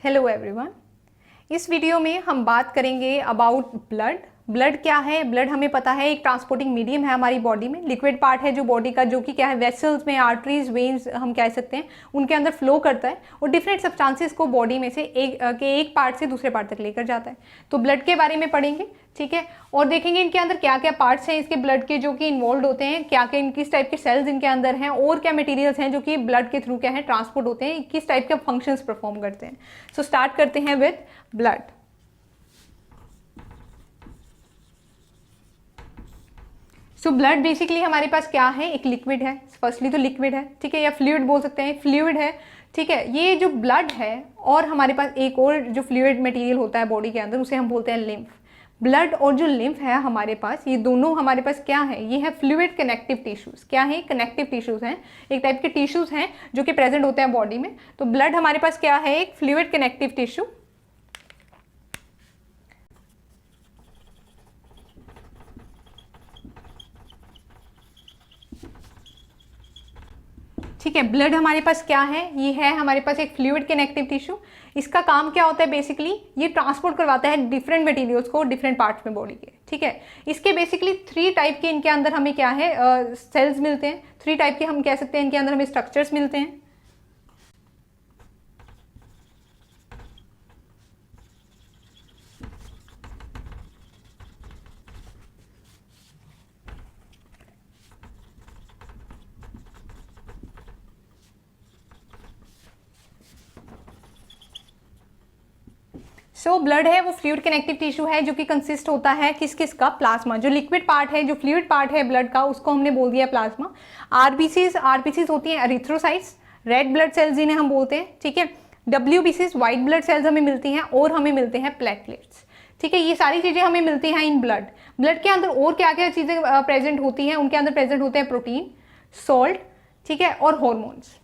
Hello everyone. इस video में हम बात करेंगे अबाउट ब्लड। ब्लड क्या है? ब्लड हमें पता है एक ट्रांसपोर्टिंग मीडियम है हमारी बॉडी में, लिक्विड पार्ट है जो बॉडी का, जो कि क्या है वेसल्स में, आर्टरीज, वेन्स हम कह सकते हैं, उनके अंदर फ्लो करता है और डिफरेंट सब्सटेंसेस को बॉडी में से एक पार्ट से दूसरे पार्ट तक लेकर जाता है। तो ब्लड के बारे में पढ़ेंगे, ठीक है, और देखेंगे इनके अंदर क्या क्या पार्ट्स हैं इसके ब्लड के जो कि इन्वॉल्व होते हैं, क्या क्या किस टाइप के सेल्स इनके अंदर हैं और क्या मटेरियल्स हैं जो कि ब्लड के थ्रू क्या है ट्रांसपोर्ट होते हैं, किस टाइप के फंक्शंस परफॉर्म करते हैं। सो स्टार्ट करते हैं with blood. So blood basically हमारे पास क्या है, एक लिक्विड है। फर्स्टली तो लिक्विड है, ठीक है, या फ्लूइड बोल सकते हैं, फ्लूइड है, ठीक है। ये जो ब्लड है और हमारे पास एक और जो फ्लूइड मटेरियल होता है बॉडी के अंदर, उसे हम बोलते हैं लिम्फ। ब्लड और जो लिम्फ है हमारे पास, ये दोनों हमारे पास क्या है, ये है फ्लूइड कनेक्टिव टिश्यूज। क्या है? कनेक्टिव टिश्यूज हैं, एक टाइप के टिश्यूज हैं जो कि प्रेजेंट होते हैं बॉडी में। तो ब्लड हमारे पास क्या है, एक फ्लूइड कनेक्टिव टिश्यू। ठीक है, ब्लड हमारे पास क्या है, ये है हमारे पास एक फ्लूइड कनेक्टिव टिश्यू। इसका काम क्या होता है, बेसिकली ये ट्रांसपोर्ट करवाता है डिफरेंट मटेरियल्स को डिफरेंट पार्ट्स में बॉडी के, ठीक है। इसके बेसिकली 3 टाइप के इनके अंदर हमें क्या है सेल्स मिलते हैं, 3 टाइप के हम कह सकते हैं इनके अंदर हमें स्ट्रक्चर्स मिलते हैं। ब्लड है वो फ्लूइड कनेक्टिव टिश्यू है जो कि कंसिस्ट होता है किस किस का, प्लाज्मा। जो लिक्विड पार्ट है, जो फ्लूइड पार्ट है ब्लड का, उसको हमने बोल दिया प्लाज्मा। आरबीसीज होती हैं एरिथ्रोसाइट्स, रेड ब्लड सेल्स जिन्हें हम बोलते हैं, ठीक है। डब्ल्यूबीसीज व्हाइट ब्लड सेल्स हमें मिलती हैं और हमें मिलते हैं प्लेटलेट्स, ठीक है। ये सारी चीजें हमें मिलती हैं इन ब्लड। ब्लड के अंदर और क्या क्या चीजें प्रेजेंट होती हैं, उनके अंदर प्रेजेंट होते हैं प्रोटीन, सॉल्ट, ठीक है, और हॉर्मोन्स।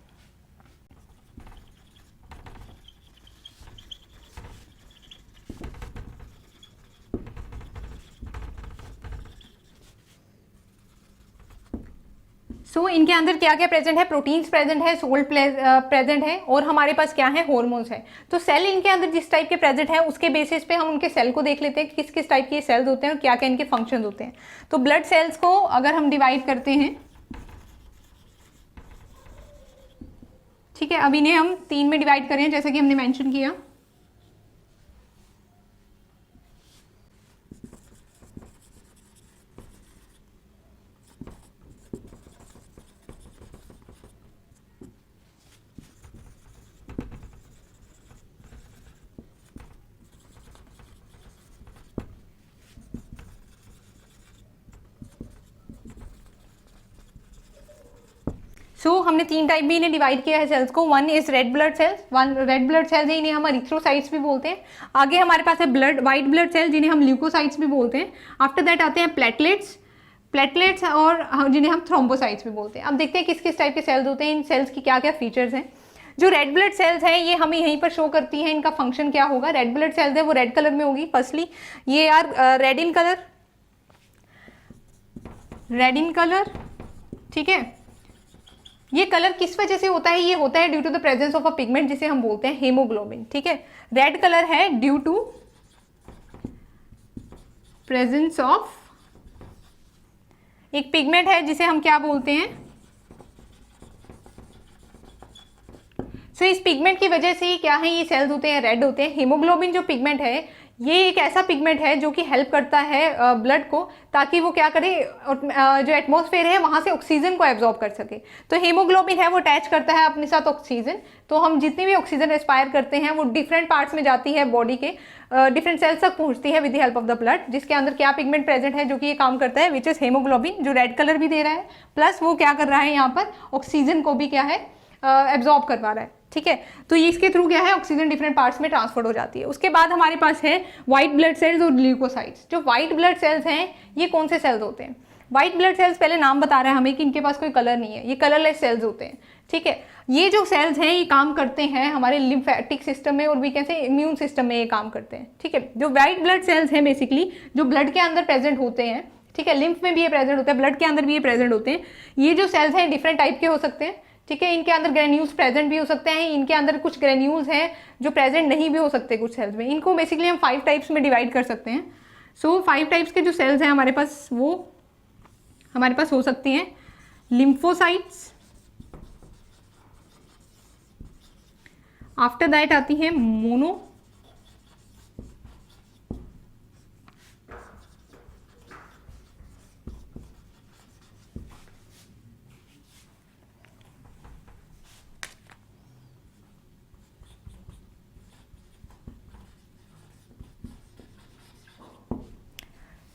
इनके अंदर क्या क्या प्रेजेंट है, प्रोटीन्स प्रेजेंट है, सोल्ट प्रेजेंट है और हमारे पास क्या है, हॉर्मोन्स है। तो सेल इनके अंदर जिस टाइप के प्रेजेंट है उसके बेसिस पे हम उनके सेल को देख लेते हैं, किस किस टाइप के सेल्स होते हैं और क्या क्या इनके फंक्शन होते हैं। तो ब्लड सेल्स को अगर हम डिवाइड करते हैं, ठीक है, अब इन्हें हम 3 में डिवाइड करें जैसे कि हमने मेंशन किया। हमने 3 टाइप में इन्हें डिवाइड किया है सेल्स को। One is red blood cells, red blood cells है, इन्हें हम एरिथ्रोसाइट्स भी बोलते हैं। आगे हमारे पास है व्हाइट ब्लड सेल्स जिन्हें हम ल्यूकोसाइट्स भी बोलते हैं। आफ्टर दैट आते हैं प्लेटलेट्स और जिन्हें हम थ्रोम्बोसाइट्स भी बोलते हैं। अब देखते हैं किस किस टाइप के सेल्स होते हैं, इन सेल्स की क्या क्या फीचर्स हैं। जो रेड ब्लड सेल्स हैं ये हमें यहीं पर शो करती हैं, इनका फंक्शन क्या होगा। रेड ब्लड सेल्स है वो रेड कलर में होगी। फर्स्टली ये आर रेड इन कलर, ठीक है। ये कलर किस वजह से होता है, ये होता है due to the presence of a pigment जिसे हम बोलते हैं हेमोग्लोबिन, ठीक है। रेड कलर है ड्यू टू प्रेजेंस ऑफ एक पिगमेंट है जिसे हम क्या बोलते हैं, इस पिगमेंट की वजह से क्या है, ये सेल्स होते हैं रेड होते हैं। हीमोग्लोबिन जो पिगमेंट है ये एक ऐसा पिगमेंट है जो कि हेल्प करता है ब्लड को, ताकि वो क्या करे, जो एटमॉस्फेयर है वहां से ऑक्सीजन को एब्जॉर्ब कर सके। तो हीमोग्लोबिन है वो अटैच करता है अपने साथ ऑक्सीजन। तो हम जितनी भी ऑक्सीजन रेस्पायर करते हैं वो डिफरेंट पार्ट्स में जाती है बॉडी के, डिफरेंट सेल्स तक पहुंचती है with the help of the blood, जिसके अंदर क्या पिगमेंट प्रेजेंट है जो कि ये काम करता है, विच इज हीमोग्लोबिन, जो रेड कलर भी दे रहा है, प्लस वो क्या कर रहा है यहाँ पर ऑक्सीजन को भी क्या है एब्जॉर्ब करवा रहा है, ठीक है। तो ये इसके थ्रू क्या है ऑक्सीजन डिफरेंट पार्ट्स में ट्रांसफर हो जाती है। उसके बाद हमारे पास है व्हाइट ब्लड सेल्स और ल्यूकोसाइट्स। जो व्हाइट ब्लड सेल्स हैं ये कौन से सेल्स होते हैं? व्हाइट ब्लड सेल्स पहले नाम बता रहा है हमें कि इनके पास कोई कलर नहीं है, ये कलरलेस सेल्स होते हैं, ठीक है। ये जो सेल्स हैं ये काम करते हैं हमारे लिम्फेटिक सिस्टम में और भी कैसे इम्यून सिस्टम में ये काम करते हैं, ठीक है। जो व्हाइट ब्लड सेल्स हैं बेसिकली जो ब्लड के अंदर प्रेजेंट होते हैं, ठीक है, लिम्फ में भी ये प्रेजेंट होता है, ब्लड के अंदर भी ये प्रेजेंट होते हैं। ये जो सेल्स हैं डिफरेंट टाइप के हो सकते हैं, ठीक है। इनके अंदर ग्रेन्यूल्स प्रेजेंट भी हो सकते हैं, इनके अंदर कुछ ग्रेन्यूल्स हैं जो प्रेजेंट नहीं भी हो सकते कुछ सेल्स में। इनको बेसिकली हम 5 टाइप्स में डिवाइड कर सकते हैं। सो 5 टाइप्स के जो सेल्स हैं हमारे पास, वो हमारे पास हो सकती हैं लिम्फोसाइट्स, आफ्टर दैट आती है मोनो,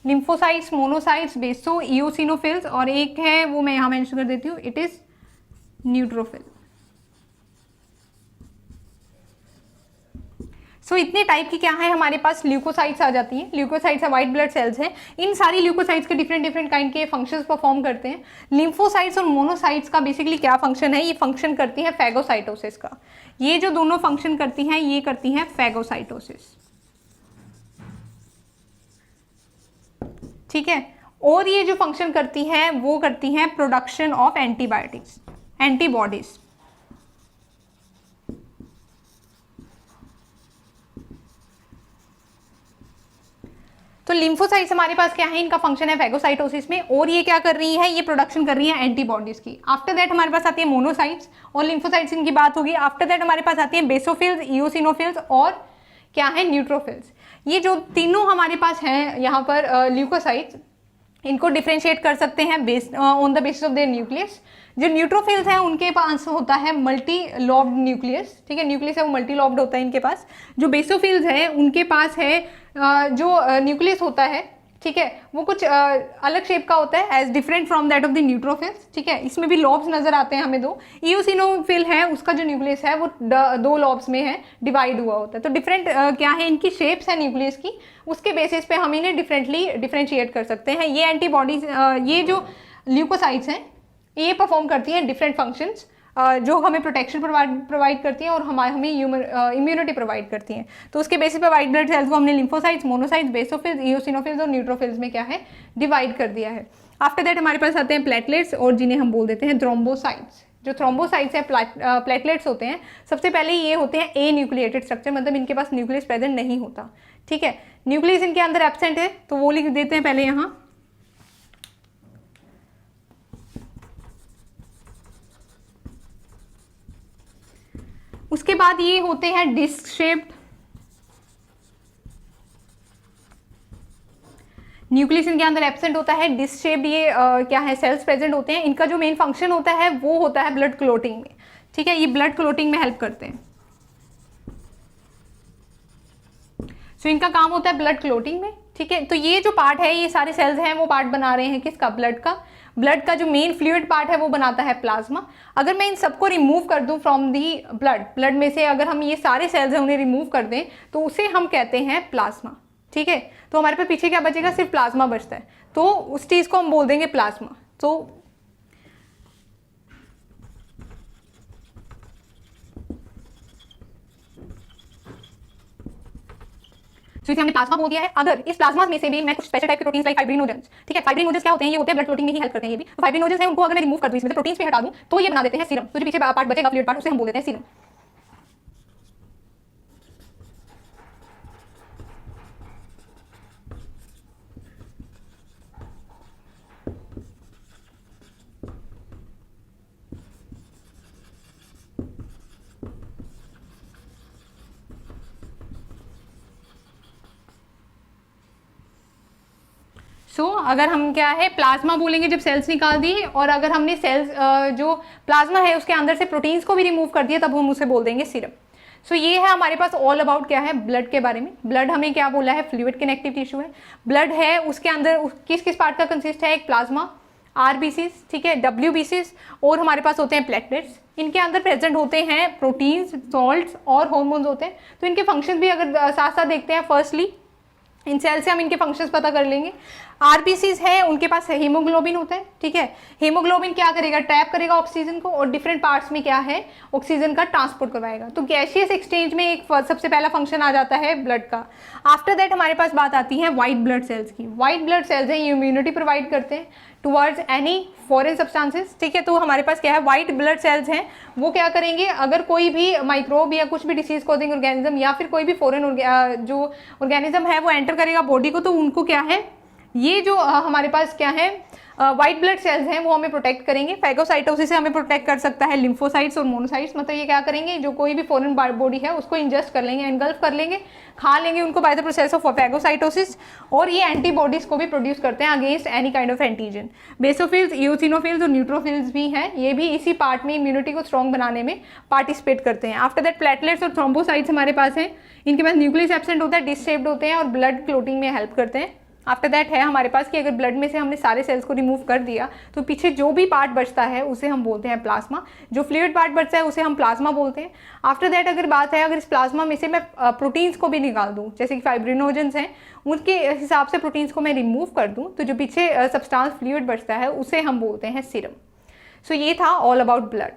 लिम्फोसाइट्स, मोनोसाइट्स, बेसो इओसिनोफिल्स, और एक है वो मैं यहां मेंशन कर देती हूँ, इट इज न्यूट्रोफिल। सो इतने टाइप की क्या है हमारे पास ल्यूकोसाइट्स आ जाती हैं। ल्यूकोसाइट्स है वाइट ब्लड सेल्स हैं। इन सारी ल्यूकोसाइट्स के डिफरेंट डिफरेंट काइंड के फंक्शंस परफॉर्म करते हैं। लिम्फोसाइट्स और मोनोसाइट्स का बेसिकली क्या फंक्शन है, ये फंक्शन करती है फैगोसाइटोसिस का। ये जो दोनों फंक्शन करती हैं ये करती हैं फैगोसाइटोसिस, ठीक है। और ये जो फंक्शन करती है वो करती हैं प्रोडक्शन ऑफ एंटीबायोटिक्स, एंटीबॉडीज। तो लिम्फोसाइट्स हमारे पास क्या है, इनका फंक्शन है फैगोसाइटोसिस में, और ये क्या कर रही है, ये प्रोडक्शन कर रही है एंटीबॉडीज की। आफ्टर दैट हमारे पास आती है मोनोसाइट्स और लिम्फोसाइट्स, इनकी बात होगी। आफ्टर दैट हमारे पास आती है बेसोफिल्स, इओसिनोफिल्स और क्या है न्यूट्रोफिल्स। ये जो तीनों हमारे पास हैं यहाँ पर ल्यूकोसाइट्स, इनको डिफ्रेंशिएट कर सकते हैं based on the basis of their nucleus. जो न्यूट्रोफिल्स हैं उनके पास होता है मल्टी लॉब्ड न्यूक्लियस, ठीक है। न्यूक्लियस है वो मल्टी लॉब्ड होता है इनके पास। जो बेसोफिल्स है उनके पास है जो न्यूक्लियस होता है, ठीक है, वो कुछ अलग शेप का होता है, as different from that of the neutrophils, ठीक है। इसमें भी लॉब्स नजर आते हैं हमें दो। इओसिनोफिल है, उसका जो न्यूक्लियस है वो 2 लॉब्स में है, डिवाइड हुआ होता है। तो डिफरेंट क्या है, इनकी शेप्स है न्यूक्लियस की, उसके बेसिस पे हम इन्हें डिफरेंटली डिफरेंशिएट कर सकते हैं। ये एंटीबॉडीज, ये जो ल्यूकोसाइट्स हैं ये परफॉर्म करती हैं डिफरेंट फंक्शंस, जो हमें प्रोटेक्शन प्रोवाइड करती हैं और हमें इम्यूनिटी प्रोवाइड करती हैं। तो उसके बेसिस पे वाइट ब्लड सेल्स को हमने लिम्फोसाइट्स, मोनोसाइट्स, बेसोफिल्स, इओसिनोफिल्स और न्यूट्रोफिल्स में क्या है, डिवाइड कर दिया है। आफ्टर दैट हमारे पास आते हैं प्लेटलेट्स, और जिन्हें हम बोल देते हैं थ्रोम्बोसाइट्स। जो थ्रोम्बोसाइट्स हैं, प्लेटलेट्स होते हैं, सबसे पहले ये होते हैं ए न्यूक्लिएटेड स्ट्रक्चर, मतलब इनके पास न्यूक्लियस प्रेजेंट नहीं होता, ठीक है। न्यूक्लियस इनके अंदर एब्सेंट है, तो वो लिख देते हैं पहले यहाँ। उसके बाद ये होते हैं डिस्क शेप्ड। न्यूक्लियस इनके अंदर एब्सेंट होता है, डिस्क शेप्ड ये क्या है, सेल्स प्रेजेंट होते हैं। इनका जो मेन फंक्शन होता है वो होता है ब्लड क्लोटिंग में, ठीक है। ये ब्लड क्लोटिंग में हेल्प करते हैं। सो इनका काम होता है ब्लड क्लोटिंग में, ठीक है। तो ये जो पार्ट है, ये सारे सेल्स हैं वो पार्ट बना रहे हैं किसका, ब्लड का। ब्लड का जो मेन फ्लूइड पार्ट है वो बनाता है प्लाज्मा। अगर मैं इन सबको रिमूव कर दूं फ्रॉम दी ब्लड में से अगर हम ये सारे सेल्स हैं उन्हें रिमूव कर दें तो उसे हम कहते हैं प्लाज्मा, ठीक है। तो हमारे पास पीछे क्या बचेगा, सिर्फ प्लाज्मा बचता है, तो उस चीज को हम बोल देंगे प्लाज्मा। तो इसे हमने प्लाज्मा बोल दिया है। अगर इस प्लाज्मा में से भी मैं कुछ स्पेशल टाइप के प्रोटीन्स लाइक फाइब्रिनोजेंस, ठीक है, फाइब्रिनोजेंस क्या होते हैं, ये होते हैं ब्लड क्लोटिंग में ही हेल्प करते हैं। ये भी तो फाइब्रिनोजेंस है, उनको अगर मैं रिमूव कर दूं, इसमें से प्रोटीन्स भी हटा दूं, तो ये बना देते हैं सीरम। तो जो पीछे पार्ट बचेगा फ्लूइड पार्ट, उसे हम बोल देते हैं सीरम। अगर हम क्या है प्लाज्मा बोलेंगे जब सेल्स निकाल दिए, और अगर हमने सेल्स जो प्लाज्मा है उसके अंदर से प्रोटीन्स को भी रिमूव कर दिया, तब हम उसे बोल देंगे सीरम। ये है हमारे पास ऑल अबाउट क्या है ब्लड के बारे में। ब्लड हमें क्या बोला है, फ्लूइड कनेक्टिव टिश्यू है। ब्लड है, उसके अंदर किस किस पार्ट का कंसिस्ट है, एक प्लाज्मा, आरबीसीस, ठीक है, डब्ल्यूबीसीस, और हमारे पास होते हैं प्लेटलेट्स। इनके अंदर प्रेजेंट होते हैं प्रोटीन्स, सॉल्ट्स और हार्मोन्स होते हैं। तो इनके फंक्शंस भी अगर साथ साथ देखते हैं, फर्स्टली इन सेल से हम इनके फंक्शंस पता कर लेंगे। आरबीसीज है, उनके पास हीमोग्लोबिन होता है, ठीक है। हीमोग्लोबिन क्या करेगा, ट्रैप करेगा ऑक्सीजन को, और डिफरेंट पार्ट्स में क्या है, ऑक्सीजन का ट्रांसपोर्ट करवाएगा। तो गैसियस एक्सचेंज में एक सबसे पहला फंक्शन आ जाता है ब्लड का। आफ्टर दैट हमारे पास बात आती है व्हाइट ब्लड सेल्स की। व्हाइट ब्लड सेल्स हैं, ये इम्यूनिटी प्रोवाइड करते हैं, टुवर्ड्स एनी फॉरेन सब्सटेंसेस, ठीक है। तो हमारे पास क्या है, वाइट ब्लड सेल्स हैं, वो क्या करेंगे, अगर कोई भी माइक्रोब या कुछ भी डिसीज कॉजिंग ऑर्गेनिज्म या फिर कोई भी फॉरेन जो ऑर्गेनिज्म है वो एंटर करेगा बॉडी को, तो उनको क्या है, ये जो हमारे पास क्या है वाइट ब्लड सेल्स हैं वो हमें प्रोटेक्ट करेंगे। फैगोसाइटोसिस से हमें प्रोटेक्ट कर सकता है लिम्फोसाइट्स और मोनोसाइट्स, मतलब ये क्या करेंगे, जो कोई भी फॉरेन बॉडी है उसको इंजेस्ट कर लेंगे, एनगल्फ कर लेंगे, खा लेंगे उनको by the process of phagocytosis, और ये एंटीबॉडीज को भी प्रोड्यूस करते हैं against any kind of antigen. Basophils, eosinophils और न्यूट्रोफिल्स भी हैं, ये भी इसी पार्ट में इम्यूनिटी को स्ट्रॉन्ग बनाने में पार्टिसिपेट करते हैं। आफ्टर दैट प्लेटलेट्स और थ्रोम्बोसाइट्स हमारे पास हैं, इनके पास न्यूक्लियस एब्सेंट होता है, डिश शेप्ड होते हैं और ब्लड क्लोटिंग में हेल्प करते हैं। आफ्टर दैट है हमारे पास कि अगर ब्लड में से हमने सारे सेल्स को रिमूव कर दिया तो पीछे जो भी पार्ट बचता है उसे हम बोलते हैं प्लाज्मा, जो फ्लूइड पार्ट बचता है उसे हम प्लाज्मा बोलते हैं। आफ्टर दैट अगर बात है, अगर इस प्लाज्मा में से मैं प्रोटीन्स को भी निकाल दूं, जैसे कि फाइब्रिनोजेंस हैं, उनके हिसाब से प्रोटीन्स को मैं रिमूव कर दूं, तो जो पीछे सब्सटेंस फ्लूइड बचता है उसे हम बोलते हैं सीरम। सो ये था ऑल अबाउट ब्लड।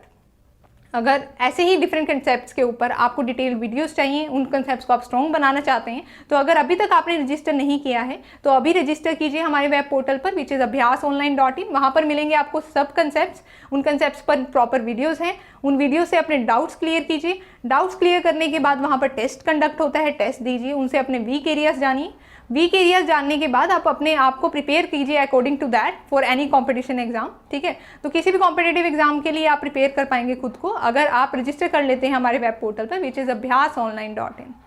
अगर ऐसे ही डिफरेंट कंसेप्ट्स के ऊपर आपको डिटेल वीडियोस चाहिए, उन कंसेप्ट्स को आप स्ट्रॉन्ग बनाना चाहते हैं, तो अगर अभी तक आपने रजिस्टर नहीं किया है तो अभी रजिस्टर कीजिए हमारे वेब पोर्टल पर, विच इज़ abhyasonline.in। वहाँ पर मिलेंगे आपको सब कंसेप्ट्स, उन कंसेप्ट्स पर प्रॉपर वीडियोस हैं, उन वीडियो से अपने डाउट्स क्लियर कीजिए। डाउट्स क्लियर करने के बाद वहाँ पर टेस्ट कंडक्ट होता है, टेस्ट दीजिए, उनसे अपने वीक एरियाज जानिए। वीक एरियाज जानने के बाद आप अपने आप को प्रिपेयर कीजिए according to that for any competition exam, ठीक है। तो किसी भी कॉम्पिटेटिव एग्जाम के लिए आप प्रिपेयर कर पाएंगे खुद को अगर आप रजिस्टर कर लेते हैं हमारे वेब पोर्टल पर, विच इज़ abhyasonline.in।